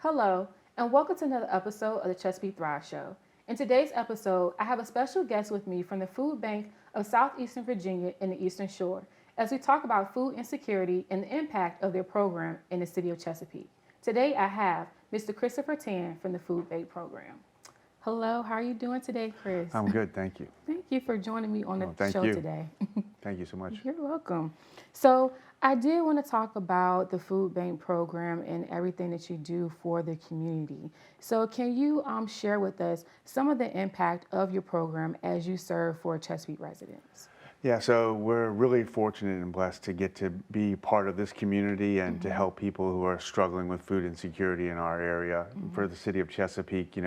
Hello, and welcome to another episode of the Chesapeake Thrive Show. In today's episode, I have a special guest with me from the Foodbank of Southeastern Virginia and the Eastern Shore as we talk about food insecurity and the impact of their program in the city of Chesapeake. Today, I have Mr. Christopher Tan from the Foodbank program. Hello, how are you doing today, Chris? I'm good, thank you. Thank you for joining me on the Thank show you. today. Thank you so much. You're welcome. So I did want to talk about the food bank program and everything that you do for the community. So can you share with us some of the impact of your program as you serve for Chesapeake residents? Yeah, so we're really fortunate and blessed to get to be part of this community and to help people who are struggling with food insecurity in our area. For the city of Chesapeake,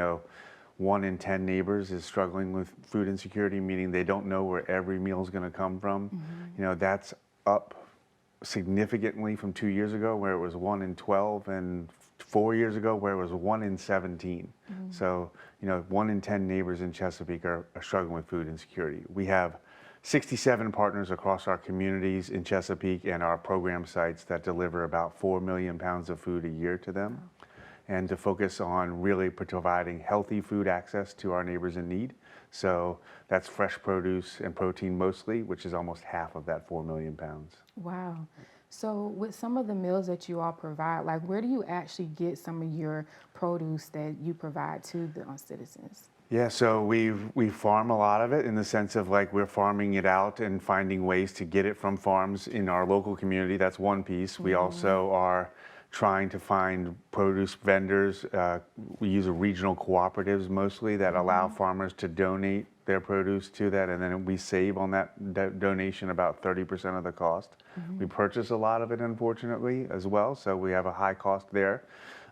1 in 10 neighbors is struggling with food insecurity, meaning they don't know where every meal is going to come from. That's up significantly from 2 years ago, where it was 1 in 12, and 4 years ago, where it was 1 in 17. So, 1 in 10 neighbors in Chesapeake are struggling with food insecurity. We have 67 partners across our communities in Chesapeake and our program sites that deliver about 4 million pounds of food a year to them, and to focus on really providing healthy food access to our neighbors in need. So that's fresh produce and protein mostly, which is almost half of that 4 million pounds. Wow. So with some of the meals that you all provide, like where do you actually get some of your produce that you provide to the citizens? Yeah, so we farm a lot of it in the sense of like we're farming it out and finding ways to get it from farms in our local community. That's one piece. We also are trying to find produce vendors. We use regional cooperatives mostly that allow farmers to donate their produce to that, and then we save on that donation about 30% of the cost. We purchase a lot of it, unfortunately, as well, so we have a high cost there.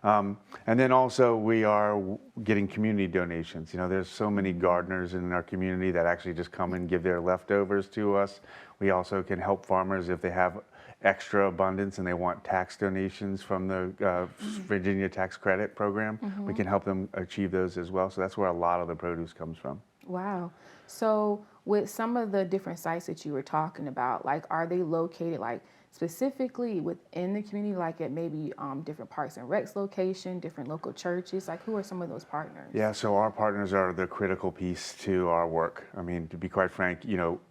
And then also we are getting community donations. There's so many gardeners in our community that actually just come and give their leftovers to us. We also can help farmers if they have extra abundance and they want tax donations from the Virginia Tax Credit Program. We can help them achieve those as well. So that's where a lot of the produce comes from. Wow. So with some of the different sites that you were talking about, like are they located like specifically within the community, like at maybe different Parks and Recs location, different local churches? Like who are some of those partners? Yeah, so our partners are the critical piece to our work. I mean, to be quite frank,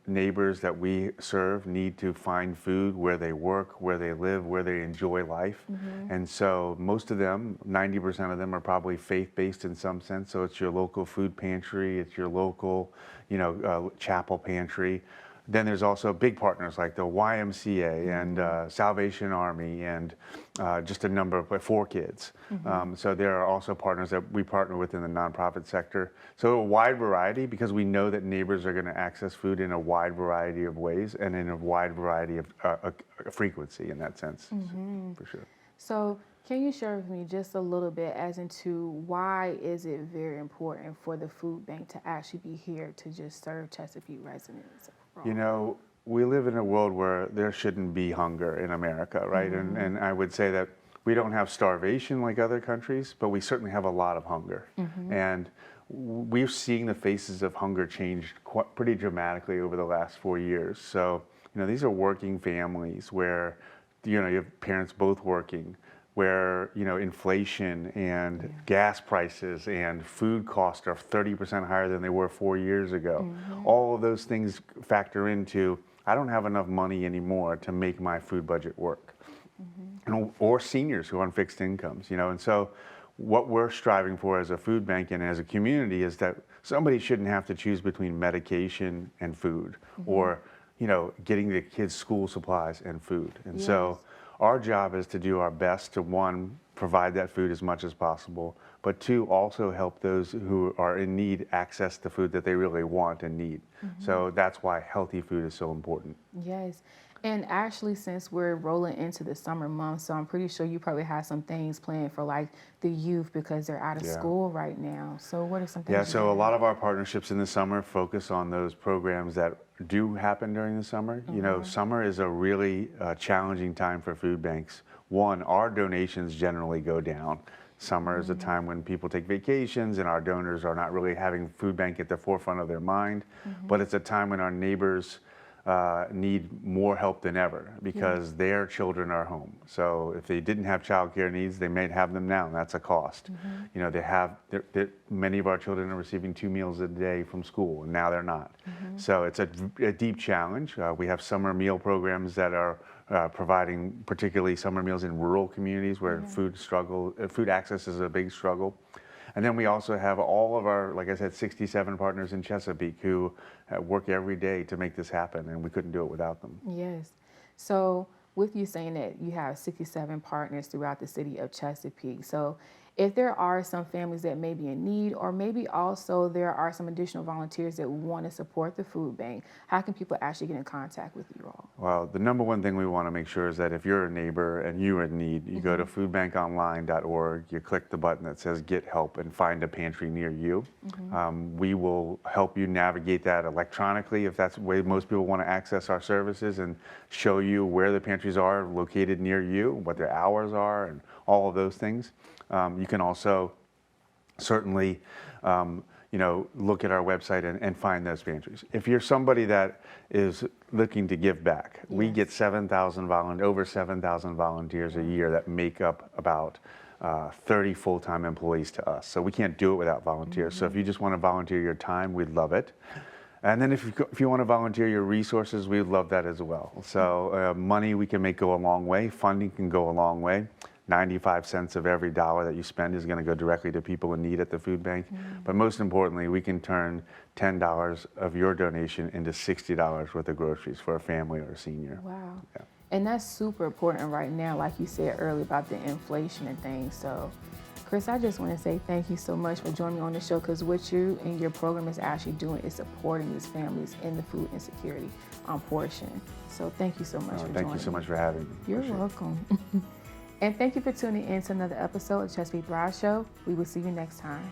neighbors that we serve need to find food where they work, where they live, where they enjoy life. And so most of them, 90% of them, are probably faith-based in some sense. So it's your local food pantry, it's your local, chapel pantry. Then there's also big partners like the YMCA and Salvation Army and just a number of 4Kids. So there are also partners that we partner with in the nonprofit sector. So a wide variety, because we know that neighbors are going to access food in a wide variety of ways and in a wide variety of frequency in that sense, for sure. So can you share with me just a little bit as into why is it very important for the food bank to actually be here to just serve Chesapeake residents? We live in a world where there shouldn't be hunger in America, right? And I would say that we don't have starvation like other countries, but we certainly have a lot of hunger. And we're seeing the faces of hunger change pretty dramatically over the last 4 years. So, these are working families where, you have parents both working, where inflation and gas prices and food costs are 30% higher than they were 4 years ago. All of those things factor into, I don't have enough money anymore to make my food budget work. Or seniors who are on fixed incomes, and so what we're striving for as a food bank and as a community is that somebody shouldn't have to choose between medication and food or getting the kids school supplies and food. And so our job is to do our best to, 1, provide that food as much as possible, but 2, also help those who are in need access the food that they really want and need. So that's why healthy food is so important. Yes. And actually, since we're rolling into the summer months, so I'm pretty sure you probably have some things planned for like the youth because they're out of school right now. So what are some things? Yeah, so a lot of our partnerships in the summer focus on those programs that do happen during the summer. Summer is a really challenging time for food banks. 1, our donations generally go down. Summer is a time when people take vacations and our donors are not really having food bank at the forefront of their mind, but it's a time when our neighbors need more help than ever because their children are home. So if they didn't have childcare needs, they may have them now, and that's a cost. You know, many of our children are receiving 2 meals a day from school, and now they're not. So it's a deep challenge. We have summer meal programs that are providing particularly summer meals in rural communities where food access is a big struggle. And then we also have all of our, like I said, 67 partners in Chesapeake who work every day to make this happen, and we couldn't do it without them. Yes. So with you saying that you have 67 partners throughout the city of Chesapeake, so if there are some families that may be in need, or maybe also there are some additional volunteers that want to support the food bank, how can people actually get in contact with you all? Well, the number one thing we want to make sure is that if you're a neighbor and you're in need, you go to foodbankonline.org, you click the button that says Get Help and find a pantry near you. We will help you navigate that electronically if that's the way most people want to access our services, and show you where the pantries are located near you, what their hours are, and all of those things. You can also certainly look at our website and find those pantries. If you're somebody that is looking to give back, we get over 7,000 volunteers a year that make up about 30 full-time employees to us. So we can't do it without volunteers. So if you just want to volunteer your time, we'd love it. And then if you want to volunteer your resources, we'd love that as well. So money we can make go a long way. Funding can go a long way. 95 cents of every dollar that you spend is going to go directly to people in need at the food bank. But most importantly, we can turn $10 of your donation into $60 worth of groceries for a family or a senior. Wow. Yeah. And that's super important right now, like you said earlier about the inflation and things. So, Chris, I just want to say thank you so much for joining me on the show, because what you and your program is actually doing is supporting these families in the food insecurity portion. So thank you so much for joining me. Thank you so much for having me. You're welcome. And thank you for tuning in to another episode of Chesapeake Thrive Show. We will see you next time.